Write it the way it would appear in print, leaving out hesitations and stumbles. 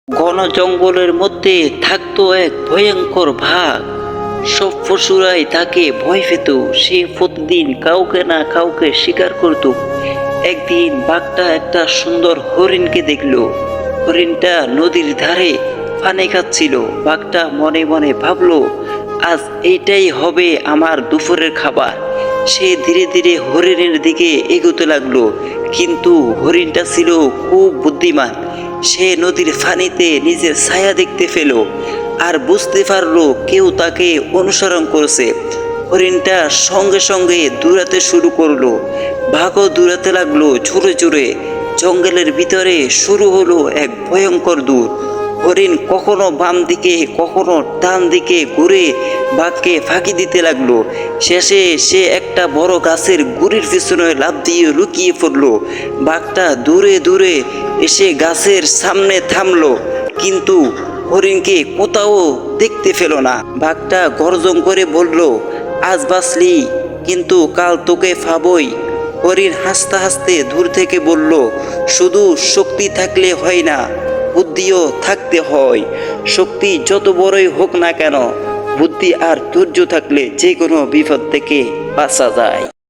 ঘন জঙ্গলের মধ্যে থাকতো এক ভয়ঙ্কর বাঘ। সব পশুরাই তাকে ভয় পেত। সে প্রতিদিন কাউকে না কাউকে শিকার করত। একদিন বাঘটা একটা সুন্দর হরিণকে দেখলো। হরিণটা নদীর ধারে পানি খাচ্ছিল। বাঘটা মনে মনে ভাবলো, আজ এইটাই হবে আমার দুপুরের খাবার। সে ধীরে ধীরে হরিণের দিকে এগোতে লাগলো, কিন্তু হরিণটা ছিল খুব বুদ্ধিমান। সে নদীর পানিতে নিজের ছায়া দেখতে পেল আর বুঝতে পারলো কেউ তাকে অনুসরণ করছে। হরিণটা সঙ্গে সঙ্গে দৌড়াতে শুরু করলো। বাঘও দৌড়াতে লাগলো জোরে জোরে। জঙ্গলের ভিতরে শুরু হলো এক ভয়ঙ্কর দৌড়। হরিণ কখনো বাম দিকে কখনো ডান দিকে ঘুরে বাঘকে ফাঁকি দিতে লাগলো। শেষে সে একটা বড় গাছের গুড়ির পিছনে লাফ দিয়ে লুকিয়ে পড়লো। বাঘটা দূরে দূরে এসে গাছের সামনে থামলো, কিন্তু হরিণকে কোথাও দেখতে পেল না। বাঘটা গর্জন করে বলল, আজ বাঁচলি, কিন্তু কাল তোকে পাবই। হরিণ হাসতে হাসতে দূর থেকে বলল, শুধু শক্তি থাকলে হয় না, বুদ্ধিও থাকতে হয়। শক্তি যত বড়ই হোক না কেন, বুদ্ধি আর ধৈর্য থাকলে যে কোনো বিপদ থেকে বাঁচা যায়।